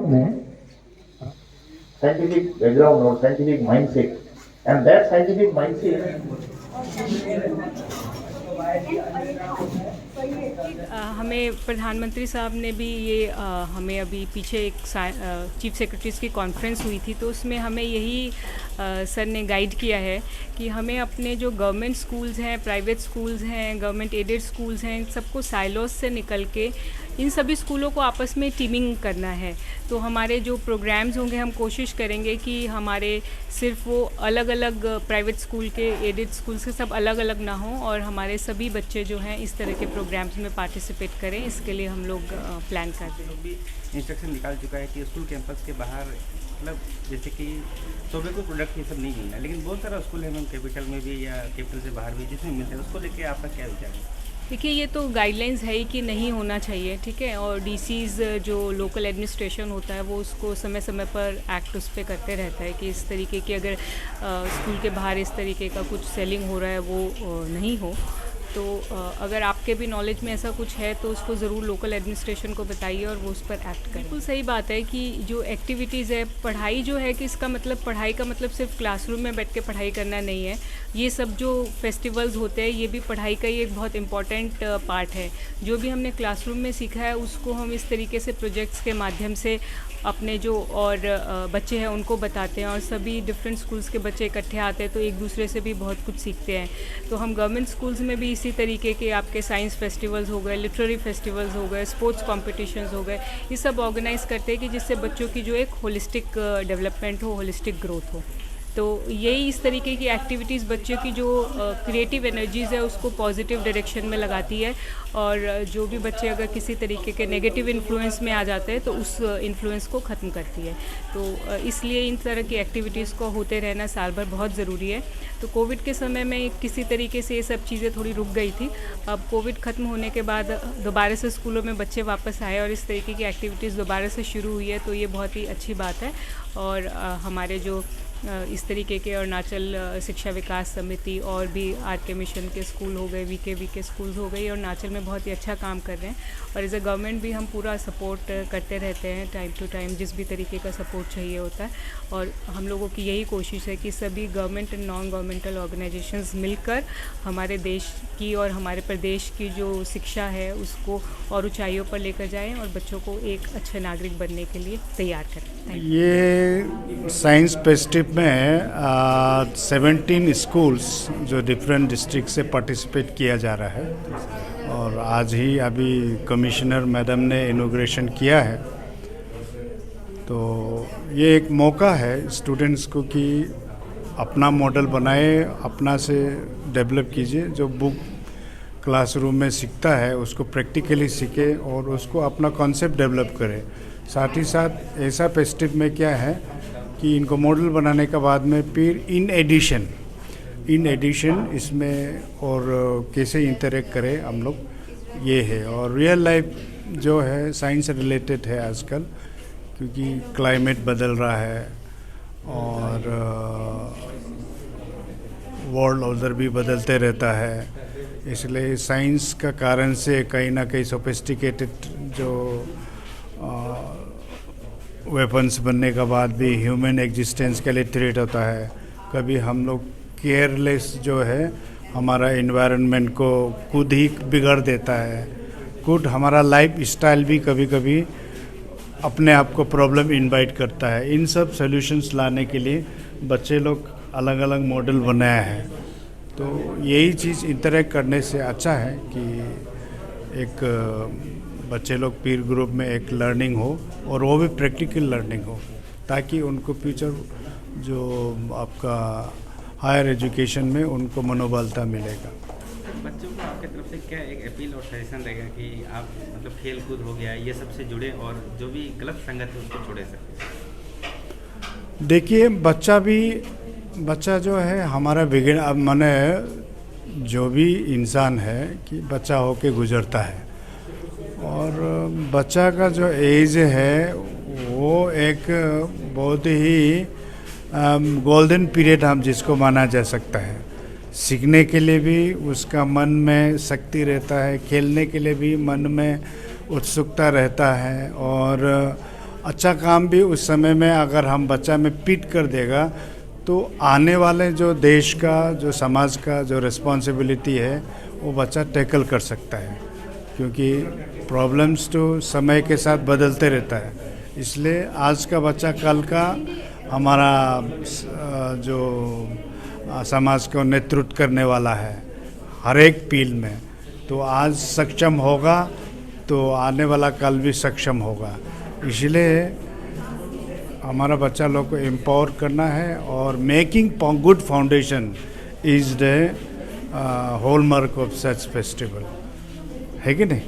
में scientific background or scientific mindset, and that scientific mindset हमें प्रधानमंत्री साहब ने भी ये हमें अभी पीछे एक चीफ सेक्रेटरीज़ की कॉन्फ्रेंस हुई थी, तो उसमें हमें यही सर ने गाइड किया है कि हमें अपने जो गवर्नमेंट स्कूल्स हैं, प्राइवेट स्कूल्स हैं, गवर्नमेंट एडेड स्कूल्स हैं, इन सबको साइलोस से निकल के इन सभी स्कूलों को आपस में टीमिंग करना है। तो हमारे जो प्रोग्राम्स होंगे, हम कोशिश करेंगे कि हमारे सिर्फ वो अलग अलग प्राइवेट स्कूल के, एडेड स्कूल से सब अलग अलग ना हों, और हमारे सभी बच्चे जो हैं इस तरह के प्रोग्राम्स में पार्टिसिपेट करें। इसके लिए हम लोग प्लान कर रहे हैं। भी इंस्ट्रक्शन निकाल चुका है कि स्कूल कैंपस के बाहर, मतलब जैसे कि टोबैको प्रोडक्ट ये सब नहीं मिलना है, लेकिन बहुत सारा स्कूल है मैम, कैपिटल में भी या कैपिटल से बाहर भी जिसमें मिलते हैं, उसको लेके आपका क्या विचार है? देखिए, ये तो गाइडलाइंस है ही कि नहीं होना चाहिए, ठीक है। और डीसीज़ जो लोकल एडमिनिस्ट्रेशन होता है वो उसको समय समय पर एक्ट उस पर करते रहता है कि इस तरीके की अगर स्कूल के बाहर इस तरीके का कुछ सेलिंग हो रहा है वो नहीं हो। तो अगर आपके भी नॉलेज में ऐसा कुछ है तो उसको ज़रूर लोकल एडमिनिस्ट्रेशन को बताइए और वो उस पर एक्ट करें। बिल्कुल सही बात है कि जो एक्टिविटीज़ है, पढ़ाई जो है कि इसका मतलब, पढ़ाई का मतलब सिर्फ क्लासरूम में बैठ के पढ़ाई करना नहीं है। ये सब जो फेस्टिवल्स होते हैं ये भी पढ़ाई का ही एक बहुत इम्पॉर्टेंट पार्ट है। जो भी हमने क्लासरूम में सीखा है उसको हम इस तरीके से प्रोजेक्ट्स के माध्यम से अपने जो और बच्चे हैं उनको बताते हैं, और सभी डिफरेंट स्कूल्स के बच्चे इकट्ठे आते हैं तो एक दूसरे से भी बहुत कुछ सीखते हैं। तो हम गवर्नमेंट स्कूल्स में भी इसी तरीके के आपके साइंस फेस्टिवल्स हो गए, लिटरेरी फेस्टिवल्स हो गए, स्पोर्ट्स कॉम्पिटिशन्स हो गए, ये सब ऑर्गेनाइज़ करते हैं कि जिससे बच्चों की जो एक होलिस्टिक डेवलपमेंट हो, होलिस्टिक ग्रोथ हो। तो यही इस तरीके की एक्टिविटीज़ बच्चों की जो क्रिएटिव एनर्जीज़ है उसको पॉजिटिव डायरेक्शन में लगाती है, और जो भी बच्चे अगर किसी तरीके के नेगेटिव इन्फ्लुएंस में आ जाते हैं तो उस इन्फ्लुएंस को ख़त्म करती है। तो इसलिए इन तरह की एक्टिविटीज़ को होते रहना साल भर बहुत ज़रूरी है। तो कोविड के समय में किसी तरीके से ये सब चीज़ें थोड़ी रुक गई थी। अब कोविड ख़त्म होने के बाद दोबारा से स्कूलों में बच्चे वापस आए और इस तरीके की एक्टिविटीज़ दोबारा से शुरू हुई है, तो ये बहुत ही अच्छी बात है। और हमारे जो इस तरीके के अरुणाचल शिक्षा विकास समिति और भी आर.के. मिशन के स्कूल हो गए, वी के स्कूल्स हो गए, और अरुणाचल में बहुत ही अच्छा काम कर रहे हैं। और एज अ गवर्नमेंट भी हम पूरा सपोर्ट करते रहते हैं टाइम टू टाइम, जिस भी तरीके का सपोर्ट चाहिए होता है। और हम लोगों की यही कोशिश है कि सभी government and non governmental organisations मिलकर हमारे देश की और हमारे प्रदेश की जो शिक्षा है उसको और ऊंचाइयों पर लेकर जाएं और बच्चों को एक अच्छे नागरिक बनने के लिए तैयार करें। ये साइंस फेस्टिव में 17 स्कूल्स जो डिफरेंट डिस्ट्रिक्ट से पार्टिसिपेट किया जा रहा है, और आज ही अभी कमिश्नर मैडम ने इनॉग्रेशन किया है। तो ये एक मौका है स्टूडेंट्स को कि अपना मॉडल बनाए, अपना से डेवलप कीजिए, जो बुक क्लासरूम में सीखता है उसको प्रैक्टिकली सीखे और उसको अपना कॉन्सेप्ट डेवलप करे। साथ ही साथ ऐसा फेस्टिव में क्या है कि इनको मॉडल बनाने के बाद में फिर इन एडिशन इसमें और कैसे इंटरेक्ट करें हम लोग, ये है। और रियल लाइफ जो है साइंस से रिलेटेड है आजकल, क्योंकि क्लाइमेट बदल रहा है और वर्ल्ड ऑर्डर भी बदलते रहता है, इसलिए साइंस का कारण से कहीं ना कहीं सोफिस्टिकेटेड जो वेपन्स बनने के बाद भी ह्यूमन एग्जिस्टेंस के लिए थ्रेट होता है। कभी हम लोग केयरलेस जो है हमारा एनवायरनमेंट को खुद ही बिगड़ देता है, खुद हमारा लाइफ स्टाइल भी कभी कभी अपने आप को प्रॉब्लम इनवाइट करता है। इन सब सॉल्यूशंस लाने के लिए बच्चे लोग अलग अलग मॉडल बनाया है। तो यही चीज़ इंटरेक्ट करने से अच्छा है कि एक बच्चे लोग पीर ग्रुप में एक लर्निंग हो, और वो भी प्रैक्टिकल लर्निंग हो, ताकि उनको फ्यूचर जो आपका हायर एजुकेशन में उनको मनोबलता मिलेगा। बच्चों को आपकी तरफ से क्या एक अपील और सजेशन रहेगा कि आप मतलब खेल कूद हो गया ये सबसे जुड़े और जो भी गलत संगत है उसको छोड़े सकते? देखिए, बच्चा जो है हमारा बिगिन, अब माने जो भी इंसान है कि बच्चा होके गुजरता है, और बच्चा का जो एज है वो एक बहुत ही गोल्डन पीरियड हम जिसको माना जा सकता है। सीखने के लिए भी उसका मन में शक्ति रहता है, खेलने के लिए भी मन में उत्सुकता रहता है, और अच्छा काम भी उस समय में अगर हम बच्चा में पीट कर देगा तो आने वाले जो देश का, जो समाज का जो रिस्पॉन्सिबिलिटी है वो बच्चा टैकल कर सकता है, क्योंकि प्रॉब्लम्स तो समय के साथ बदलते रहता है। इसलिए आज का बच्चा कल का हमारा जो समाज को नेतृत्व करने वाला है हर एक फील्ड में, तो आज सक्षम होगा तो आने वाला कल भी सक्षम होगा। इसलिए हमारा बच्चा लोग को एम्पावर करना है और making good foundation is the hallmark of such festival, है कि नहीं?